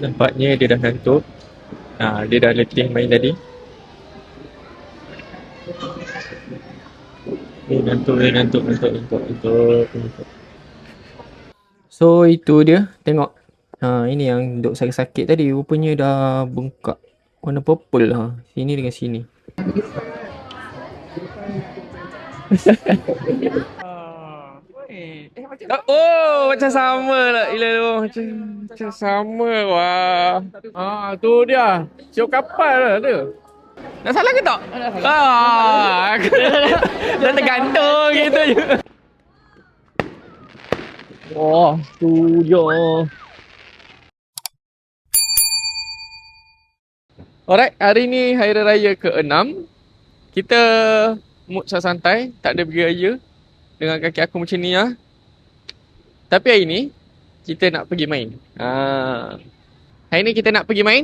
Nampaknya dia dah ngantuk. Dia dah letih main tadi. Ngantuk. So itu dia. Tengok. Ini yang duk sakit-sakit tadi. Rupanya dah bengkak. Warna purple Sini dengan sini. Macam sama lah. Macam sama. Wah. Tu dia. Siok kapal lah tu. Nak salah ke tak? Dah tergantung gitu je. Wah, tu dia. Alright, hari ni hari raya ke-6. Kita mood santai, tak ada beraya dengan kaki aku macam ni Tapi hari ni kita nak pergi main. Hari ni kita nak pergi main?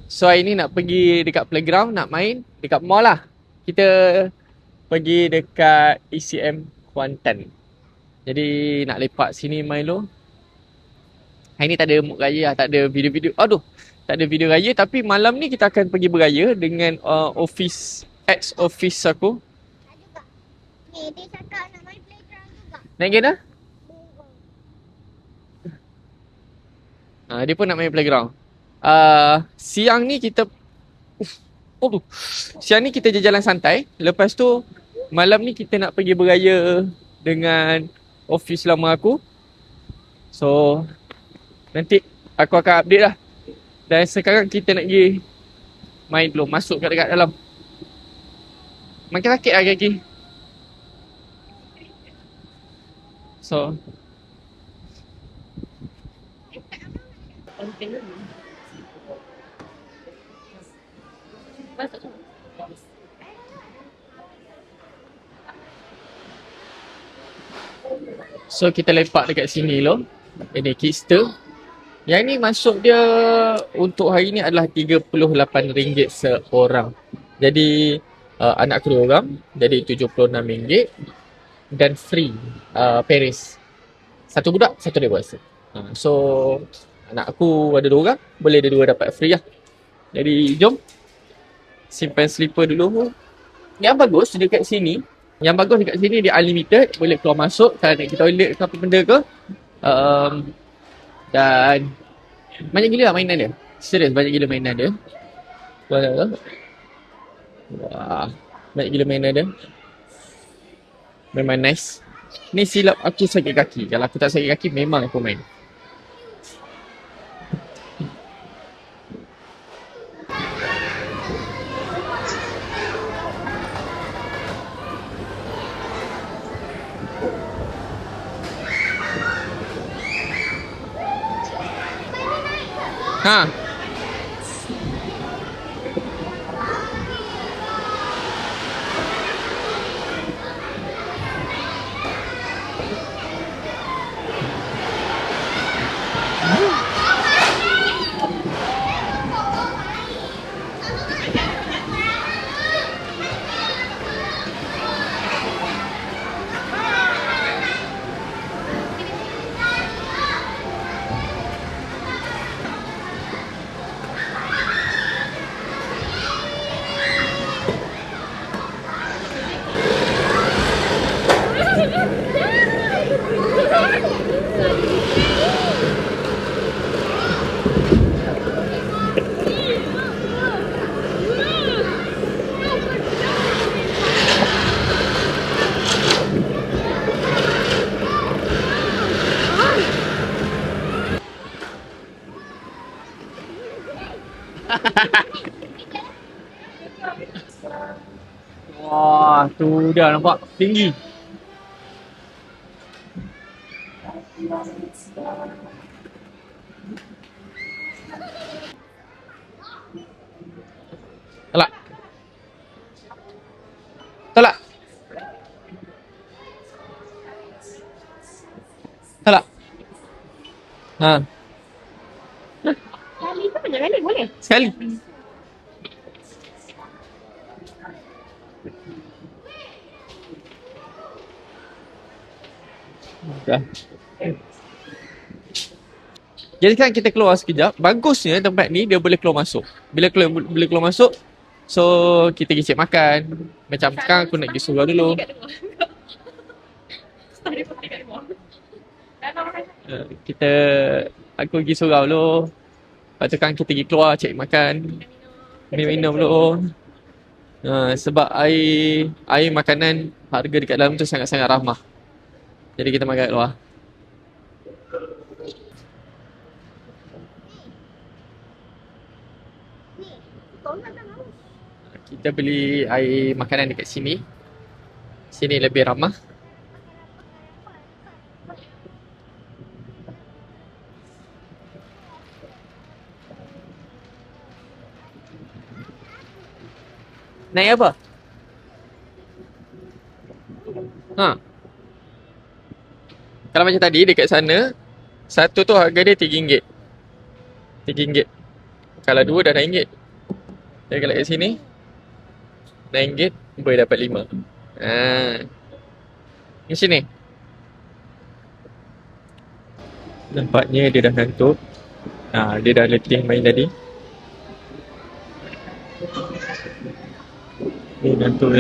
So hari ni nak pergi dekat playground, nak main dekat mall lah. Kita pergi dekat ECM Kuantan. Jadi nak lepak sini main dulu. Hari ni tak ada mood raya tak ada video-video. Tak ada video raya, tapi malam ni kita akan pergi beraya dengan ex-office aku. Dia cakap nak main playground juga. Naik game dah? Dia pun nak main playground. Siang ni kita Siang ni kita jalan santai. Lepas tu malam ni kita nak pergi beraya dengan office lama aku. So nanti aku akan update lah. Dan sekarang kita nak pergi main dulu, masuk kat dekat dalam. Makin sakit lah kaki. So kita lepak dekat sini loh. Ini Kickster. Yang ni masuk dia untuk hari ni adalah RM38 seorang. Jadi anak aku 2 orang, jadi RM76 dan free Paris. Satu budak, satu dewasa. So anak aku ada 2 orang, boleh dua dapat free lah. Jadi jom simpan slipper dulu. Yang bagus dekat sini dia unlimited, boleh keluar masuk kalau nak pergi toilet ke apa benda ke. Dan banyak gila lah mainan dia. Serius, banyak gila mainan dia. Wah, banyak gila mainan dia. Memang nice. Ni silap aku sakit kaki. Kalau aku tak sakit kaki, memang aku main. Wah, tu dah nampak tinggi. Tolak. Tolak. Tolak. Kali tu banyak kali boleh? Sekali. Dah. Jadi sekarang kita keluar sekejap. Bagusnya tempat ni dia boleh keluar masuk. Boleh keluar masuk, so kita pergi cek makan. Macam sekarang aku nak pergi surau dulu. Kita aku pergi surau dulu. Lepas tu kan kita pergi keluar cek makan. Minum dulu. Sebab air makanan harga dekat dalam tu sangat-sangat ramah. Jadi kita makan kat luar. Kita beli air makanan dekat sini. Sini lebih ramah. Naik apa? Kalau macam tadi dekat sana, satu tu harga dia RM3. RM3. Kalau dua dah RM6. Jadi kalau kat sini, RM6 boleh dapat 5. Di sini. Nampaknya dia dah ngantuk. Dia dah letih main tadi. Dia ngantuk.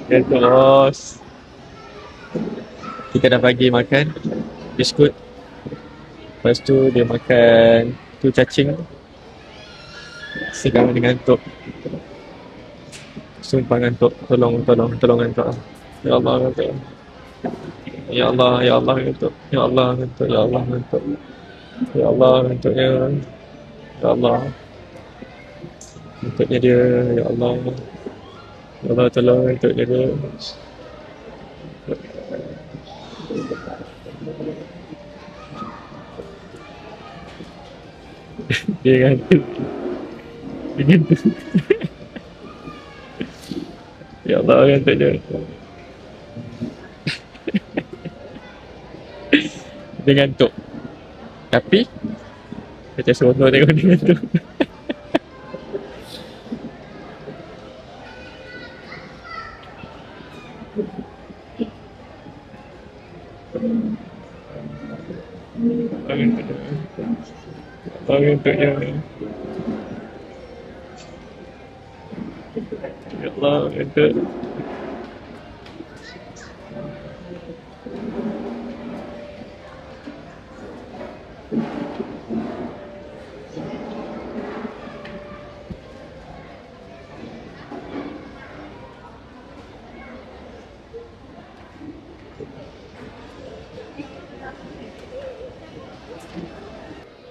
Ngantuk bos. Kita dah bagi makan biskut. Lepas tu dia makan tu cacing. Sekarang dia ngantuk. Sumpah ngantuk. Tolong ngantuk. Ya Allah ngantuk. Ya Allah ngantuk. Ya Allah ngantuk. Ya Allah ngantuk. Ya Allah ngantuknya. Ya Allah. Ngantuknya dia. Ya Allah. Ya Allah tolong ngantuknya dia. Dia ngantuk. Ya Allah ngantuknya. Dia ngantuk. Tapi macam seronok tengok dia ngantuk. Ngantuknya. Ya Allah ngantuk.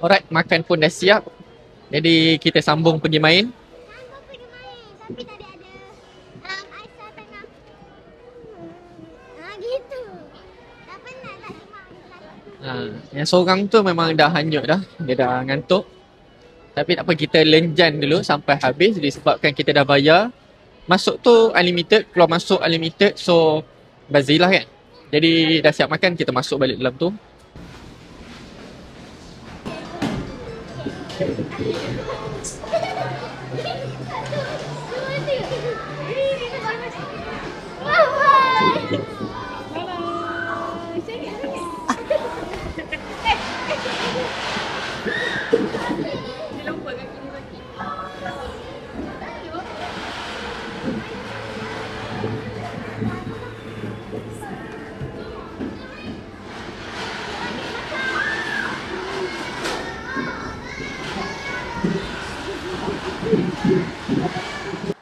Alright, makan pun dah siap. Jadi kita sambung pergi main. Tapi tadi ada Aisyah tengah gitu. Tak penat tak cuma Yang seorang tu memang dah hanyut dah. Dia dah ngantuk. Tapi tak apa, kita lenjan dulu sampai habis disebabkan kita dah bayar. Masuk tu unlimited, keluar masuk unlimited. So bazilah kan. Jadi dah siap makan, kita masuk balik dalam tu.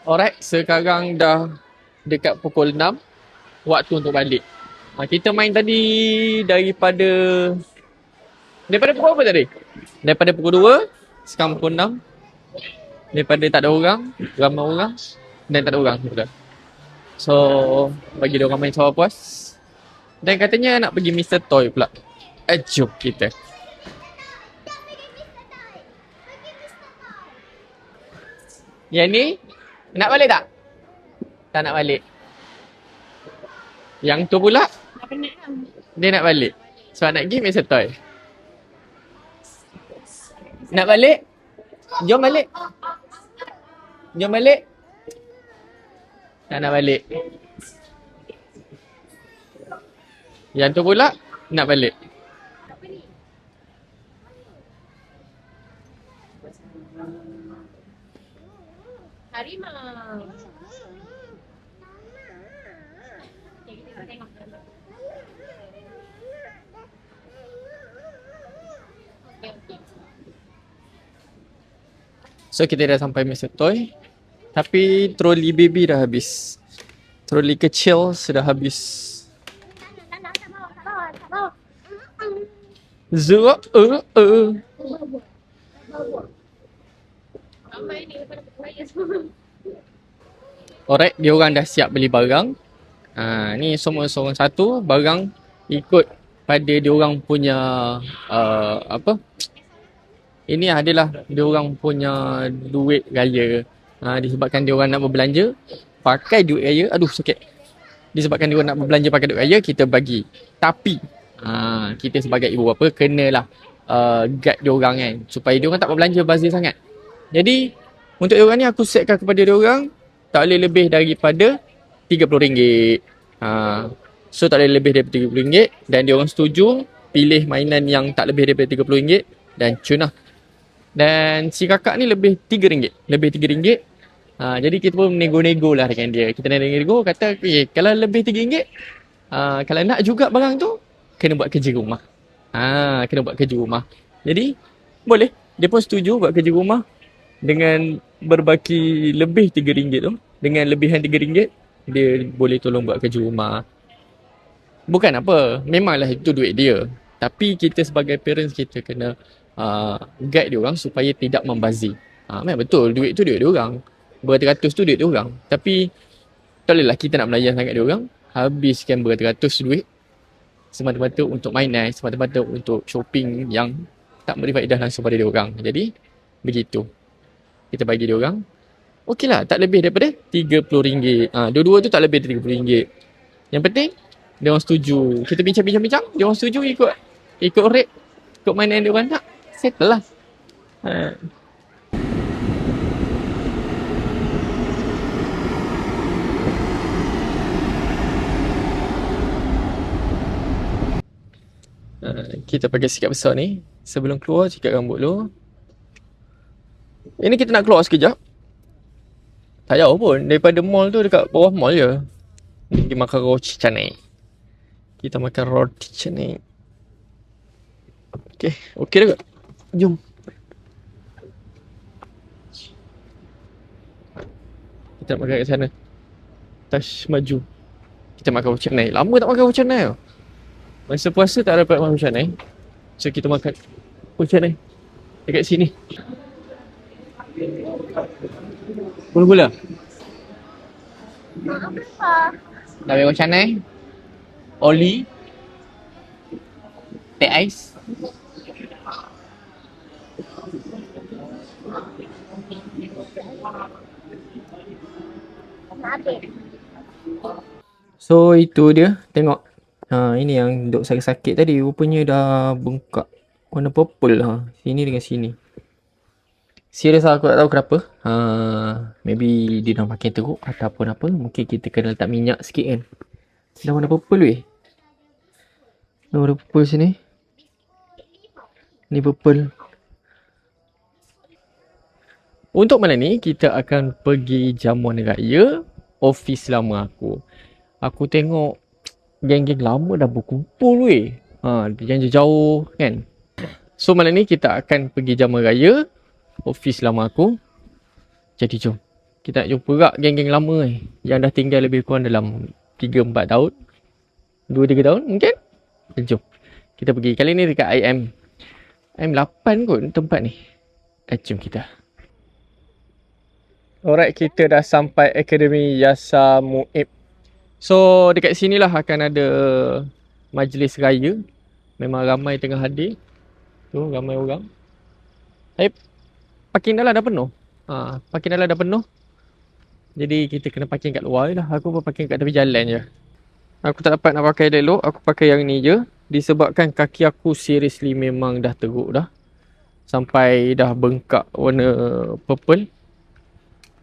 Alright, sekarang dah dekat pukul 6. Waktu untuk balik. Kita main tadi daripada pukul apa tadi? Daripada pukul 2, sekarang pukul 6. Daripada tak ada orang, ramai orang dan tak ada orang juga. So, bagi dia orang main sama puas. Dan katanya nak pergi Mr. Toy pula. Jom kita. Yang ni nak balik tak? Tak nak balik. Yang tu pula dia nak balik. Sebab nak pergi Mr. Toy. Nak balik? Jom balik. Jom balik. nak balik. Yang tu pula nak balik. Harimau. Okay, kita tengok. Okay. So kita dah sampai Mr. Toy. Tapi troli baby dah habis. Troli kecil sudah habis. Tak bawa. Zuak Ramai ni daripada beraya semua. Alright, dia orang dah siap beli barang. Ni semua seorang satu barang ikut pada dia orang punya apa? Ini adalah dia orang punya duit raya. Disebabkan dia orang nak berbelanja pakai duit raya. Aduh sakit. Disebabkan dia orang nak berbelanja pakai duit raya, kita bagi. Tapi kita sebagai ibu bapa kenalah guide dia orang kan, supaya dia orang tak berbelanja bazir sangat. Jadi untuk dia orang ni aku setkan kepada dia orang tak boleh lebih daripada RM30. So tak boleh lebih daripada RM30 dan dia orang setuju pilih mainan yang tak lebih daripada RM30 dan cun lah. Dan si kakak ni lebih RM3. Lebih RM3. Jadi kita pun nego-nego lah dengan dia. Kita nego-nego kata kalau lebih RM3, kalau nak juga barang tu kena buat kerja rumah. Kena buat kerja rumah. Jadi boleh. Dia pun setuju buat kerja rumah dengan berbaki lebih RM3 tu. Dengan lebihan RM3 dia boleh tolong buat kerja rumah. Bukan apa, memanglah itu duit dia. Tapi kita sebagai parents kita kena guide dia orang supaya tidak membazir. Memang betul duit tu duit dia orang. Beratus-ratus tu duit dia orang. Tapi tak bolehlah kita nak melayan sangat dia orang. Habiskan beratus-ratus duit semata-mata untuk mainan, semata-mata untuk shopping yang tak beri faedah langsung pada dia orang. Jadi begitu. Kita bagi dia orang. Okeylah, tak lebih daripada RM30. Dua-dua tu tak lebih daripada RM30. Yang penting dia orang setuju. Kita bincang-bincang, dia orang setuju ikut rate, ikut mainan dia orang nak. Settle lah. Kita pakai sikat besar ni. Sebelum keluar, sikat rambut dulu. Ini kita nak keluar sekejap. Tak jauh pun. Daripada mall tu dekat bawah mall je. Kita makan roti canai. Kita makan roti canai. Okey dah kot. Jom. Kita nak makan kat sana. Tash maju. Kita makan roti canai. Lama tak makan roti canai tau. Masa puasa tak dapat makan roti canai. So kita makan roti canai dekat sini. Gula-gula. Apa? Dah ambil roti canai. Oli. Teh ais. Habis. So itu dia. Tengok. Ini yang duk sakit-sakit tadi. Rupanya dah bengkak. Warna purple lah. Sini dengan sini. Serius aku tak tahu kenapa. Maybe dia dah makin teruk ataupun apa. Mungkin kita kena letak minyak sikit kan. Dah warna purple weh. Dah warna purple sini. Ni purple. Untuk malam ni kita akan pergi jamuan raya office lama aku. Aku tengok geng-geng lama dah berkumpul weh. Yang jauh kan. So malam ni kita akan pergi jamuan raya office lama aku. Jadi jom. Kita nak jumpa rak geng-geng lama yang dah tinggal lebih kurang dalam 3-4 tahun. 2-3 tahun mungkin. Jom. Kita pergi. Kali ni dekat IM 8 kot tempat ni. Jom kita. Alright, kita dah sampai Akademi Yasa Muib. So dekat sinilah akan ada majlis raya. Memang ramai tengah hadir. Tu ramai orang. Parking dalam dah penuh. Parking dalam dah penuh. Jadi kita kena parking kat luar je lah. Aku pun parking kat tepi jalan je. Aku tak dapat nak pakai elok. Aku pakai yang ni je. Disebabkan kaki aku seriously memang dah teruk dah. Sampai dah bengkak warna purple.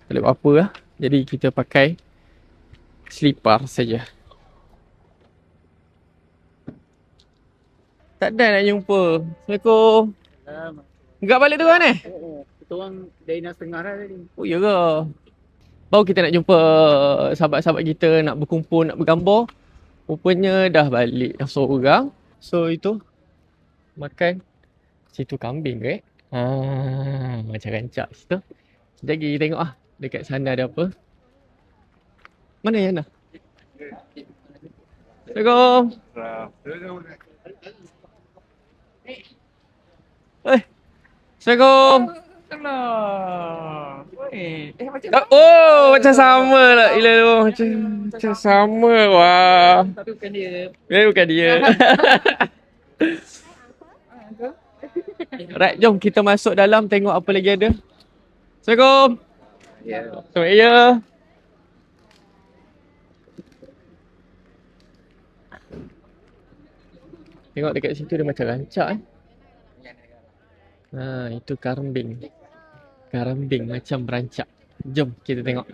Tak boleh buat apa lah. Jadi kita pakai selipar saja. Tak ada nak jumpa. Assalamualaikum. Enggak balik tu kan eh? Kita orang dari nak setengah dah tadi. Oh ya ke? Baru kita nak jumpa sahabat-sahabat kita, nak berkumpul, nak bergambar. Rupanya dah balik dah seorang. So itu makan situ kambing ke? Macam rancak situ. Sekejap lagi tengok dekat sana ada apa. Mana Yana? Assalamualaikum. Assalamualaikum. Oh, macam sama lah. Gila tu. Macam sama. Wah. Tapi bukan dia. Bukan dia. Right, jom kita masuk dalam tengok apa lagi ada. Assalamualaikum. Ya. Selamat ya. Tengok dekat situ dia macam rancak itu kambing. Kambing macam berancak. Jom kita tengok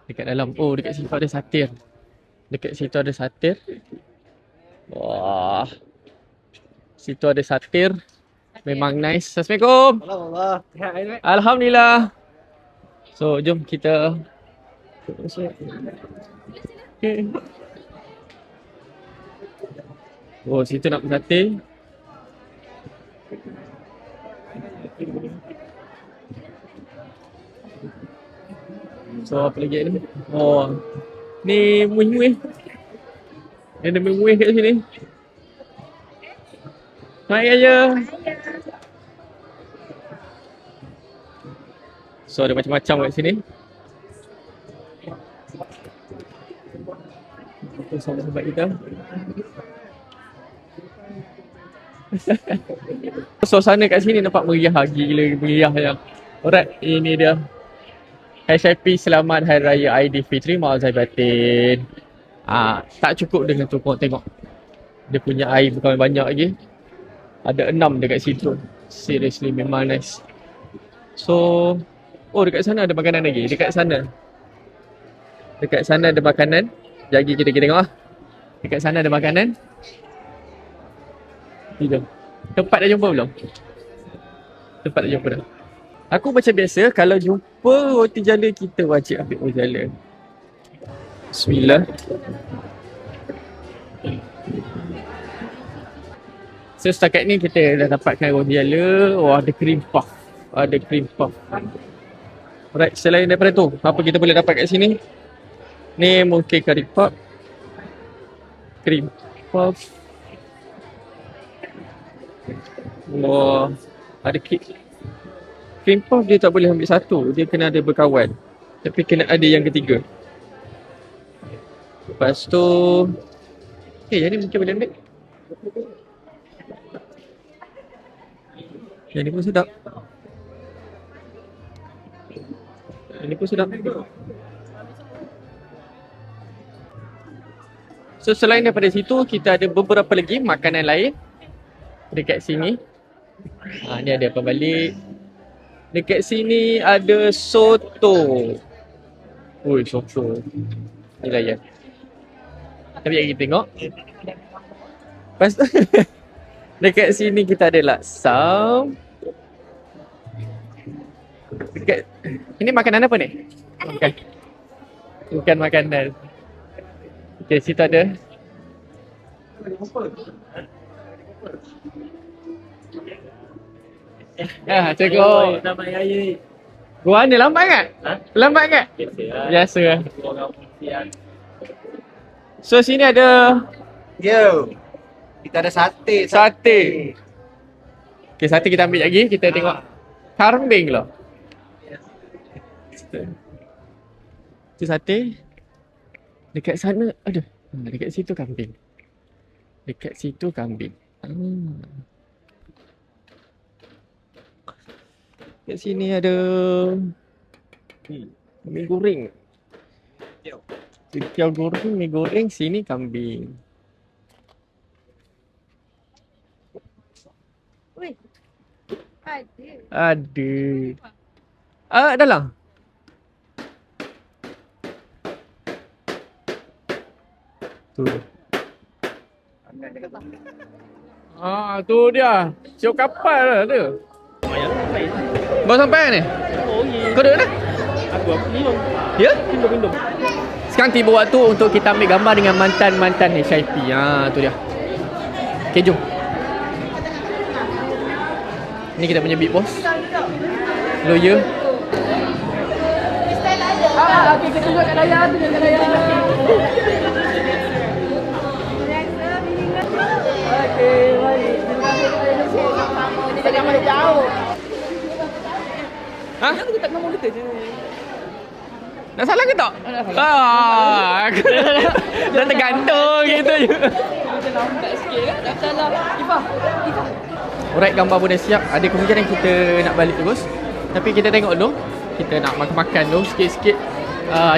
dekat dalam. Oh, dekat situ ada satir. Dekat situ ada satir. Wah. Situ ada satir. Memang nice. Assalamualaikum. Allah. Sihat kan? Alhamdulillah. So, jom kita. Okay. Oh, situ nak bersatir. So, apa lagi ni? Oh, ni muih-muih. Ada muih-muih kat sini. Hai Raya. So, ada macam-macam kat sini. Itu sahabat-sahabat kita. Suasana kat sini nampak meriah lagi, gila meriah yang. Alright, ini dia. Happy selamat Hari Raya Aidilfitri Ma'azabatin. Tak cukup dengan tu, korang tengok. Dia punya air bukan banyak lagi. Ada 6 dekat situ. Seriously memang nice. So, oh dekat sana ada makanan lagi. Dekat sana. Dekat sana ada makanan. Jagi kita tengok Dekat sana ada makanan. Tidak. Tempat dah jumpa belum? Tempat dah jumpa dah. Aku macam biasa kalau jumpa roti jala kita wajib ambil roti jala. Bismillah. So setakat ni kita dah dapatkan roti jala. Oh ada cream puff. Ada cream puff. Alright, selain daripada tu, apa kita boleh dapat kat sini? Ni mungkin curry puff. Cream puff. Wah, ada kek. Cream puff dia tak boleh ambil satu. Dia kena ada berkawan. Tapi kena ada yang ketiga. Lepas tu yang ni mungkin boleh ambil. Yang ni pun sedap. Yang ni pun sedap. So selain daripada situ, kita ada beberapa lagi makanan lain dekat sini. Ni ada apa balik. Dekat sini ada soto. Ui, soto. Ni layan. Tapi yang kita tengok. Lepas tu dekat sini kita ada laksam. Dekat ini makanan apa ni? Bukan makanan. Okay, situ ada. Cikgu. Selamat Raya. Gua ni lambat kan? Lambat kan? Biasa lah. So sini ada Yo. Kita ada sate. sate. Okay, sate kita ambil lagi. Kita tengok kambing lah. Itu sate. Dekat sana ada. Dekat situ kambing. Dekat situ kambing. Kat sini ada mi goreng. Tiaw goreng, mi goreng, sini kambing. Weh. Ada. Ada. Dalam. Tu. Tu dia. Siap kapal lah tu. Baru sampai ni? Oh, iya. Kau duduk dah? Aku minum. Ya? Minum. Sekarang tiba waktu untuk kita ambil gambar dengan mantan-mantan HIP. Tu dia. Okay, jom. Ni kita punya big boss. Lawyer. Okay, kita tunjuk kat layar tu, kat layar. Okay, baik. Terima kasih. Dia jangan balik jauh. Ha? Kita tak ngomong kita je. Nak salah ke tak? Dah tergantung gitu je. Kita lambat sikit kan? Tak salah. Ifah. Alright, gambar pun dah siap. Ada kemungkinan kita nak balik terus. Tapi kita tengok dulu. Kita nak makan-makan dulu sikit-sikit.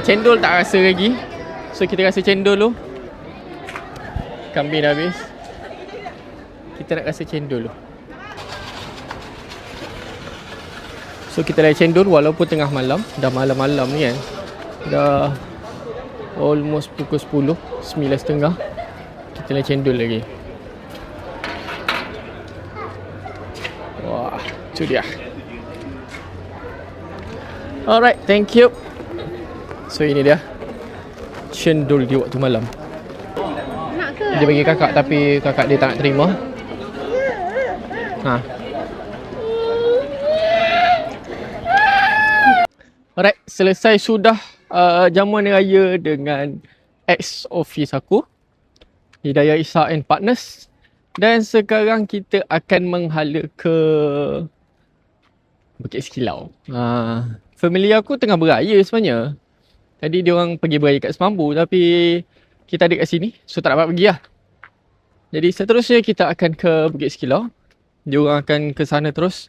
Cendol tak rasa lagi. So kita rasa cendol dulu. Kambing dah habis. Kita nak rasa cendol dulu. So kita dah cendol walaupun tengah malam. Dah malam-malam ni kan. Dah almost pukul 10, 9.30. Kita dah cendol lagi. Wah, tu dia. Alright, thank you. So ini dia cendol di waktu malam. Nak ke? Dia bagi kakak tapi kakak dia tak nak terima. Alright, selesai sudah jamuan raya dengan ex-office aku, Hidayah Isa and Partners. Dan sekarang kita akan menghala ke Bukit Sekilau. Family aku tengah beraya sebenarnya. Tadi dia orang pergi beraya kat Semambu tapi kita ada kat sini, so tak dapat pergi lah. Jadi seterusnya kita akan ke Bukit Sekilau. Dia orang akan ke sana terus.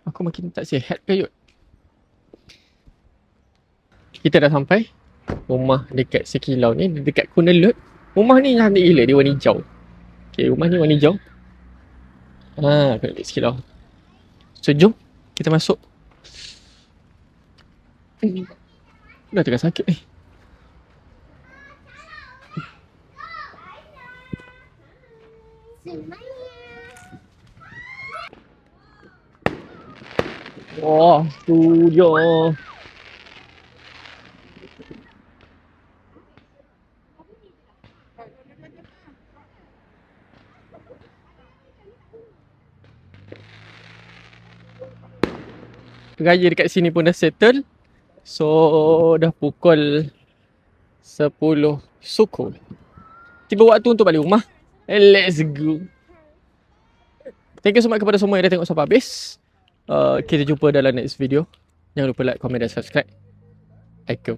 Aku makin tak sihat ke Yud. Kita dah sampai rumah dekat Sekilau ni, dekat Kunelut. Rumah ni cantik gila, dia warna hijau. Okay, rumah ni warna hijau. Kunelut Sekilau. So jom kita masuk. Dah tengah sakit ni. Wah, tu dia. Raya dekat sini pun dah settle. So dah pukul 10 suku. Tiba waktu untuk balik rumah. Let's go. Thank you so much kepada semua yang dah tengok sampai habis. Kita jumpa dalam next video. Jangan lupa like, komen dan subscribe. Aku.